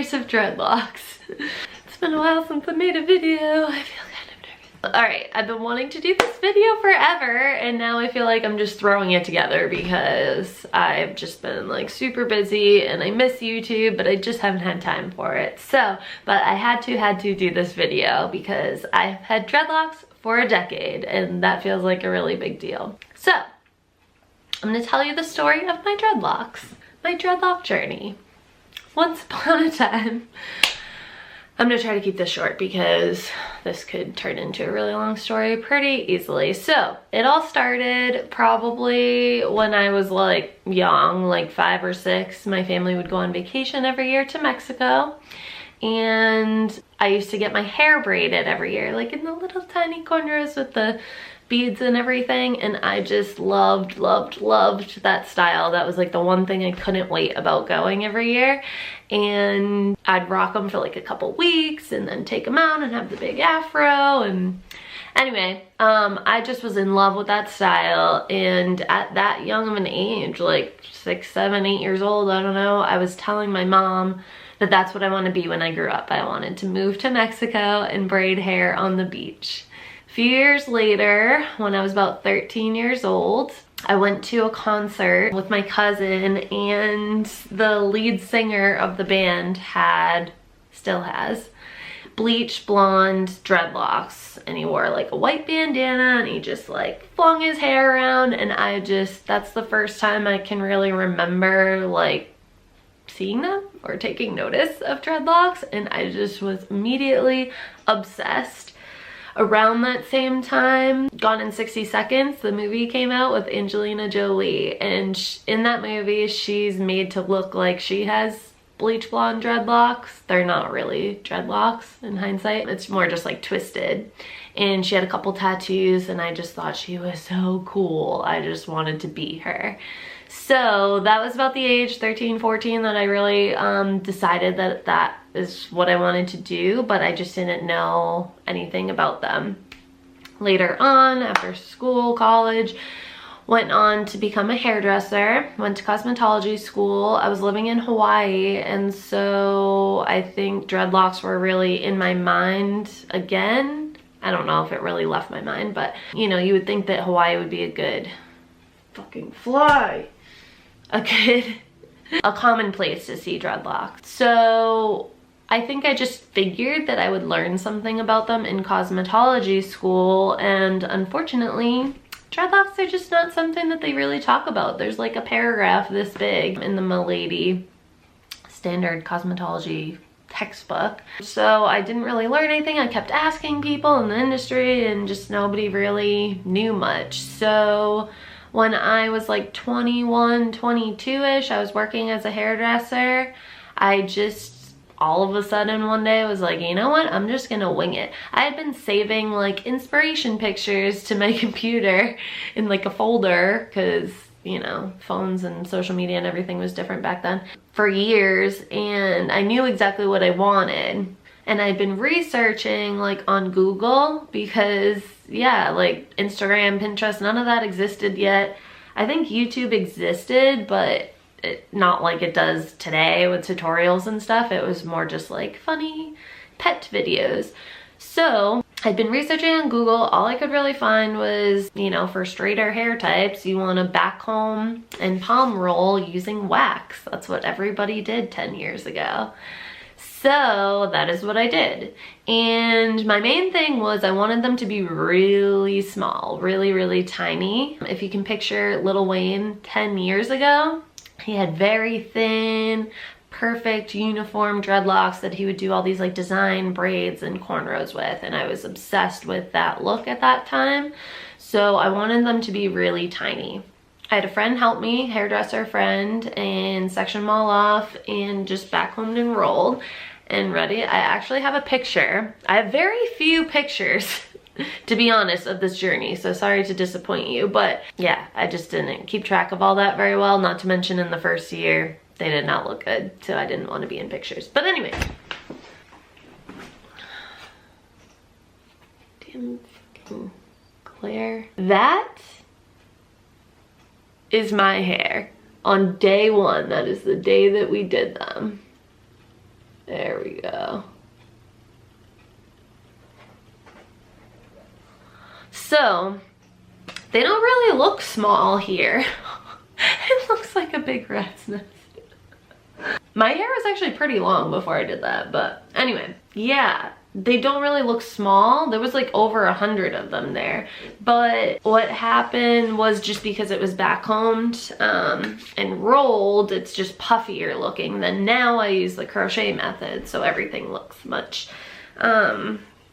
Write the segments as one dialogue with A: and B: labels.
A: years of dreadlocks. It's been a while since I made a video. I feel kind of nervous. Alright, I've been wanting to do this video forever, and now I feel like I'm just throwing it together because I've just been like super busy and I miss YouTube, but I just haven't had time for it. So, but I had to do this video because I've had dreadlocks for a decade, and that feels like a really big deal. So, I'm gonna tell you the story of my dreadlocks, my dreadlock journey. Once upon a time, I'm gonna try to keep this short because this could turn into a really long story pretty easily. So, it all started probably when I was like young, like 5 or 6. My family would go on vacation every year to Mexico, and I used to get my hair braided every year, like in the little tiny cornrows with the beads and everything, and I just loved that style. That was like the one thing I couldn't wait about going every year. And I'd rock them for like a couple weeks and then take them out and have the big afro. And anyway, I just was in love with that style, and at that young of an age, like 6, 7, 8 years old, I don't know, I was telling my mom that that's what I want to be when I grew up. I wanted to move to Mexico and braid hair on the beach. A few years later, when I was about 13 years old, I went to a concert with my cousin, and the lead singer of the band still has, bleach blonde dreadlocks, and he wore like a white bandana, and he just like flung his hair around, and that's the first time I can really remember like seeing them or taking notice of dreadlocks, and I just was immediately obsessed. Around that same time, Gone in 60 Seconds, the movie came out with Angelina Jolie, and in that movie she's made to look like she has bleach blonde dreadlocks. They're not really dreadlocks in hindsight, it's more just like twisted. And she had a couple tattoos, and I just thought she was so cool. I just wanted to be her. So that was about the age 13, 14 that I really decided that that is what I wanted to do, but I just didn't know anything about them. Later on, after school, college, went on to become a hairdresser, went to cosmetology school. I was living in Hawaii, and so I think dreadlocks were really in my mind again. I don't know if it really left my mind, but you know, you would think that Hawaii would be a good fucking fly. A common place to see dreadlocks. So I think I just figured that I would learn something about them in cosmetology school, and unfortunately, dreadlocks are just not something that they really talk about. There's like a paragraph this big in the Milady standard cosmetology textbook. So I didn't really learn anything. I kept asking people in the industry, and just nobody really knew much. So when I was like 21, 22-ish, I was working as a hairdresser. I just all of a sudden one day was like, you know what, I'm just gonna wing it. I had been saving like inspiration pictures to my computer in like a folder, because you know, phones and social media and everything was different back then, for years, and I knew exactly what I wanted. And I'd been researching like on Google because yeah, like Instagram, Pinterest, none of that existed yet. I think YouTube existed, but not like it does today with tutorials and stuff. It was more just like funny pet videos. So I'd been researching on Google. All I could really find was, you know, for straighter hair types, you want to backcomb and palm roll using wax. That's what everybody did 10 years ago. So that is what I did. And my main thing was I wanted them to be really small, really tiny. If you can picture Lil Wayne 10 years ago, he had very thin, perfect uniform dreadlocks that he would do all these like design braids and cornrows with, and I was obsessed with that look at that time. So I wanted them to be really tiny. I had a friend help me, hairdresser friend, and section them all off and just backcombed and rolled. And ready, I actually have a picture. I have very few pictures to be honest, of this journey, so sorry to disappoint you, but yeah, I just didn't keep track of all that very well, not to mention in the first year they did not look good, so I didn't want to be in pictures. But anyway, damn fucking glare. That is my hair on day one. That is the day that we did them. There we go. So, they don't really look small here. It looks like a big rat's nest. My hair was actually pretty long before I did that, but anyway, yeah, they don't really look small. There was like over 100 of them there, but what happened was just because it was backcombed and rolled, it's just puffier looking. Then now I use the crochet method, so everything looks much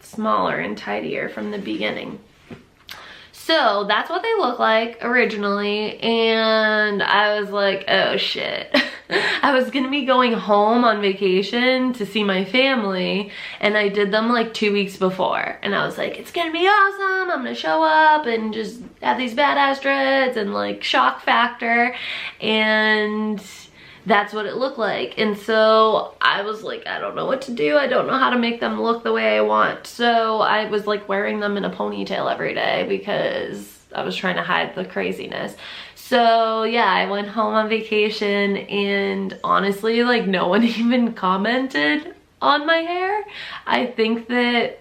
A: smaller and tidier from the beginning. So that's what they look like originally, and I was like, oh shit. I was gonna be going home on vacation to see my family, and I did them like 2 weeks before, and I was like, it's gonna be awesome, I'm gonna show up and just have these badass dreads and like shock factor, and that's what it looked like. And so I was like, I don't know what to do. I don't know how to make them look the way I want. So I was like wearing them in a ponytail every day because I was trying to hide the craziness. So yeah, I went home on vacation, and honestly, like no one even commented on my hair. I think that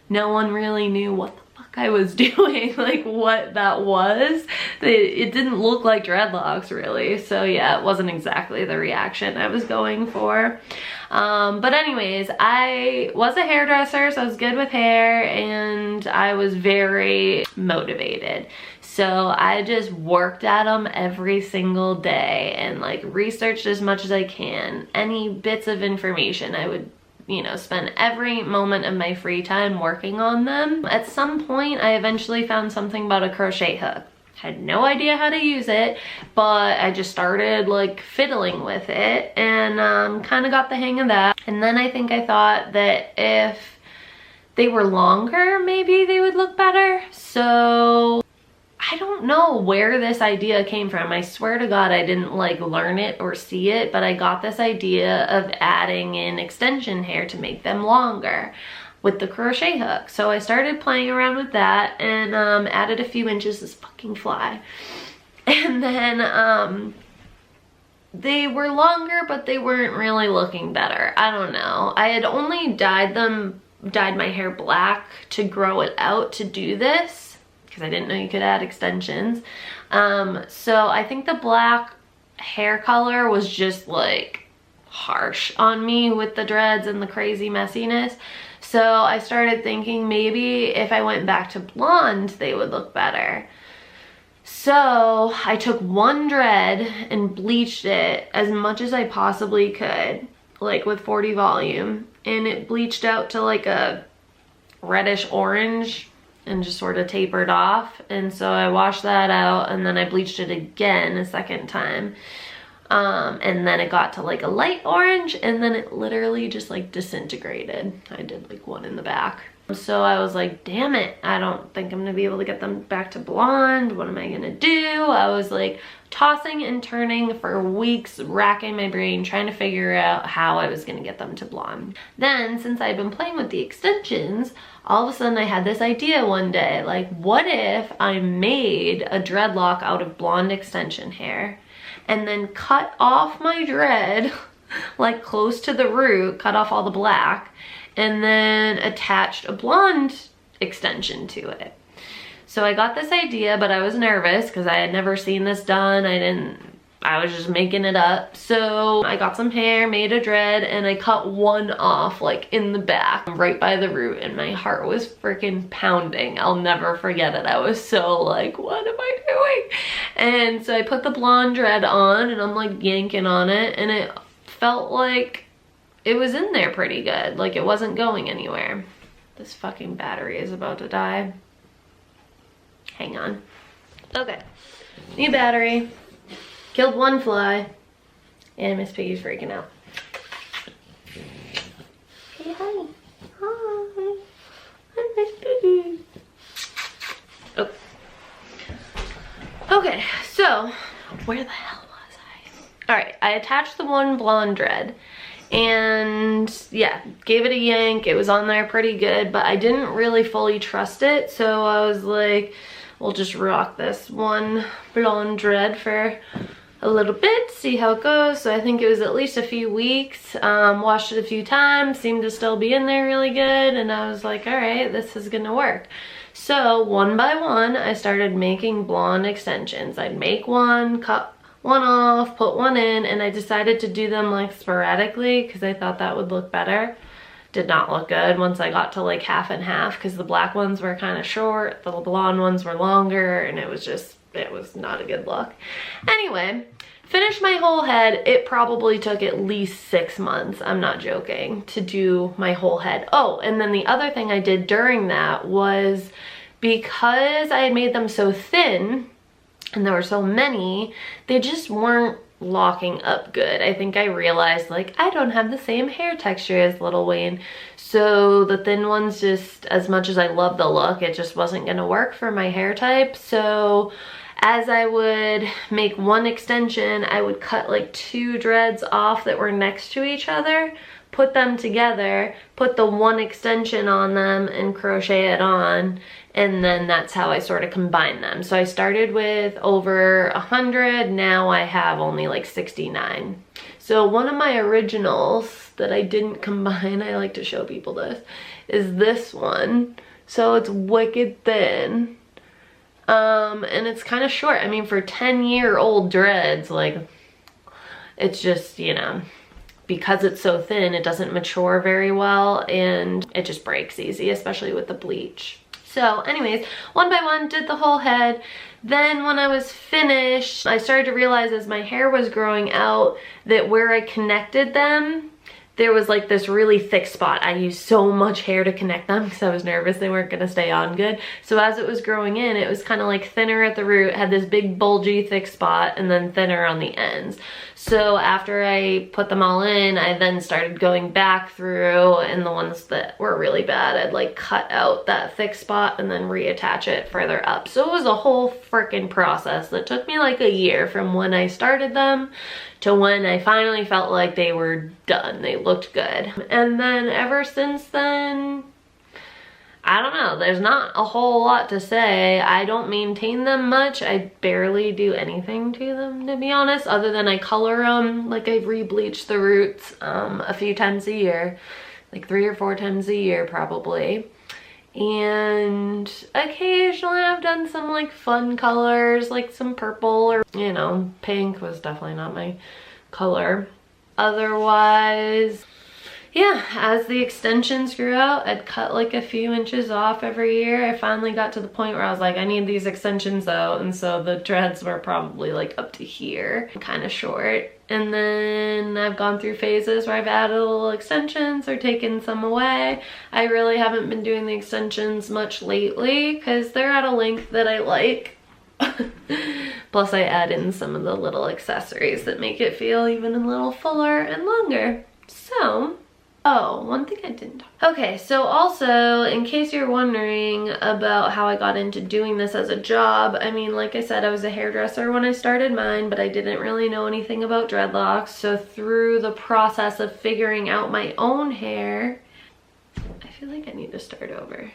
A: no one really knew what the fuck I was doing, like what that was. It didn't look like dreadlocks really. So yeah, it wasn't exactly the reaction I was going for. But anyways, I was a hairdresser, so I was good with hair, and I was very motivated. So I just worked at them every single day and like researched as much as I can. Any bits of information, I would, you know, spend every moment of my free time working on them. At some point, I eventually found something about a crochet hook. Had no idea how to use it, but I just started like fiddling with it and kind of got the hang of that. And then I think I thought that if they were longer, maybe they would look better. So I don't know where this idea came from. I swear to God, I didn't like learn it or see it, but I got this idea of adding in extension hair to make them longer with the crochet hook. So I started playing around with that and added a few inches. This fucking fly. And then they were longer, but they weren't really looking better. I don't know. I had only dyed my hair black to grow it out to do this, because I didn't know you could add extensions. So I think the black hair color was just like harsh on me with the dreads and the crazy messiness. So I started thinking maybe if I went back to blonde, they would look better. So I took one dread and bleached it as much as I possibly could, like with 40 volume, and it bleached out to like a reddish orange and just sort of tapered off. And so I washed that out, and then I bleached it again a second time. And then it got to like a light orange, and then it literally just like disintegrated. I did like one in the back. So I was like, damn it, I don't think I'm gonna be able to get them back to blonde. What am I gonna do? I was like tossing and turning for weeks, racking my brain, trying to figure out how I was gonna get them to blonde. Then, since I'd been playing with the extensions, all of a sudden I had this idea one day, like what if I made a dreadlock out of blonde extension hair and then cut off my dread like close to the root, cut off all the black, and then attached a blonde extension to it. So I got this idea, but I was nervous because I had never seen this done. I was just making it up. So I got some hair, made a dread, and I cut one off like in the back right by the root, and my heart was freaking pounding. I'll never forget it. I was so like, what am I doing? And so I put the blonde dread on, and I'm like yanking on it, and it felt like it was in there pretty good. Like it wasn't going anywhere. This fucking battery is about to die. Hang on. Okay, new battery. Killed one fly, and Miss Piggy's freaking out. Hey, hi. Hi. Hi, Miss Piggy. Oh. Okay, so where the hell was I? All right, I attached the one blonde dread, and yeah, gave it a yank. It was on there pretty good, but I didn't really fully trust it, so I was like, we'll just rock this one blonde dread for a little bit, see how it goes. So I think it was at least a few weeks. Washed it a few times, seemed to still be in there really good, and I was like, all right, this is gonna work. So one by one, I started making blonde extensions. I'd make one, cut one off, put one in, and I decided to do them like sporadically because I thought that would look better. Did not look good once I got to like half and half, because the black ones were kind of short, the blonde ones were longer, and it was not a good look. Anyway, finished my whole head. It probably took at least 6 months, I'm not joking, to do my whole head. Oh, and then the other thing I did during that was, because I had made them so thin and there were so many, they just weren't locking up good. I think I realized, like, I don't have the same hair texture as Lil Wayne, so the thin ones, just as much as I love the look, it just wasn't gonna work for my hair type. So as I would make one extension, I would cut like 2 dreads off that were next to each other, put them together, put the one extension on them, and crochet it on, and then that's how I sort of combine them. So I started with over 100, now I have only like 69. So one of my originals that I didn't combine, I like to show people this, is this one. So it's wicked thin. And it's kind of short. I mean, for 10-year-old dreads, like, it's just, you know, because it's so thin, it doesn't mature very well, and it just breaks easy, especially with the bleach. So anyways, one by one, did the whole head. Then when I was finished, I started to realize as my hair was growing out that where I connected them, there was like this really thick spot. I used so much hair to connect them because I was nervous they weren't gonna stay on good. So as it was growing in, it was kind of like thinner at the root, had this big bulgy thick spot, and then thinner on the ends. So after I put them all in, I then started going back through, and the ones that were really bad, I'd like cut out that thick spot and then reattach it further up. So it was a whole freaking process that took me like a year from when I started them to when I finally felt like they were done. They looked good. And then ever since then, I don't know, there's not a whole lot to say. I don't maintain them much. I barely do anything to them, to be honest, other than I color them. Like, I re-bleach the roots a few times a year, like 3 or 4 times a year probably. And occasionally I've done some like fun colors, like some purple, or, you know, pink was definitely not my color. Otherwise, yeah, as the extensions grew out, I'd cut like a few inches off every year. I finally got to the point where I was like, I need these extensions out, and so the dreads were probably like up to here, kind of short. And then I've gone through phases where I've added little extensions or taken some away. I really haven't been doing the extensions much lately because they're at a length that I like. Plus I add in some of the little accessories that make it feel even a little fuller and longer. So, oh, one thing I didn't talk about. Okay, so also, in case you're wondering about how I got into doing this as a job, I mean, like I said, I was a hairdresser when I started mine, but I didn't really know anything about dreadlocks. So through the process of figuring out my own hair, I feel like I need to start over.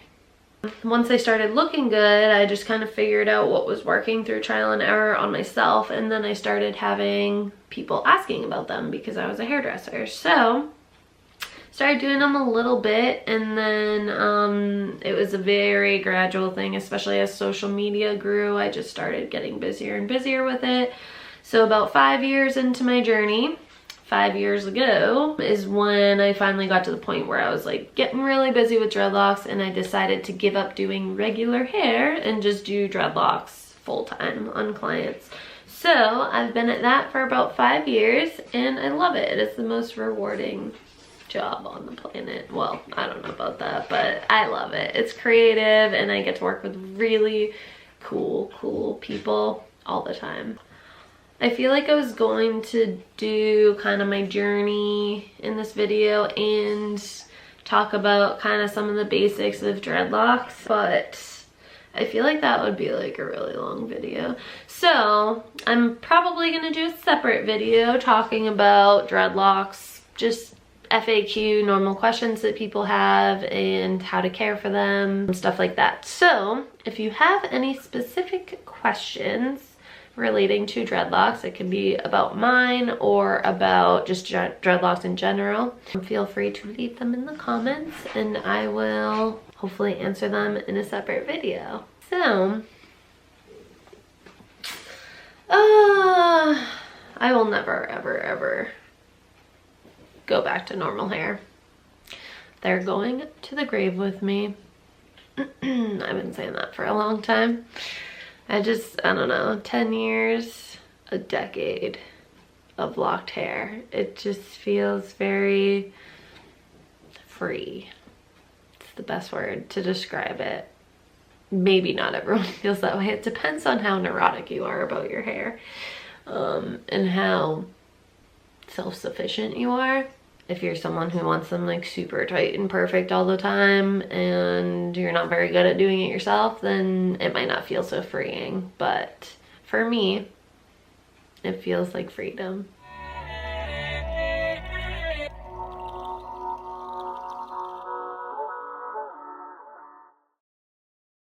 A: Once I started looking good, I just kind of figured out what was working through trial and error on myself, and then I started having people asking about them because I was a hairdresser. So started doing them a little bit, and then it was a very gradual thing, especially as social media grew. I just started getting busier and busier with it. So about 5 years into my journey, 5 years ago, is when I finally got to the point where I was like getting really busy with dreadlocks, and I decided to give up doing regular hair and just do dreadlocks full-time on clients. So I've been at that for about 5 years, and I love it. It's the most rewarding job on the planet. Well, I don't know about that, but I love it. It's creative, and I get to work with really cool people all the time. I feel like I was going to do kind of my journey in this video and talk about kind of some of the basics of dreadlocks, but I feel like that would be like a really long video. So I'm probably gonna do a separate video talking about dreadlocks, just FAQ, normal questions that people have and how to care for them, stuff like that. So if you have any specific questions relating to dreadlocks. It can be about mine or about just dreadlocks in general. Feel free to leave them in the comments and I will hopefully answer them in a separate video. So, I will never, ever, ever go back to normal hair. They're going to the grave with me. I've been saying that for a long time. I don't know, 10 years, a decade of locked hair. It just feels very free. It's the best word to describe it. Maybe not everyone feels that way. It depends on how neurotic you are about your hair, and how self-sufficient you are. If you're someone who wants them like super tight and perfect all the time and you're not very good at doing it yourself, then it might not feel so freeing. But for me, it feels like freedom.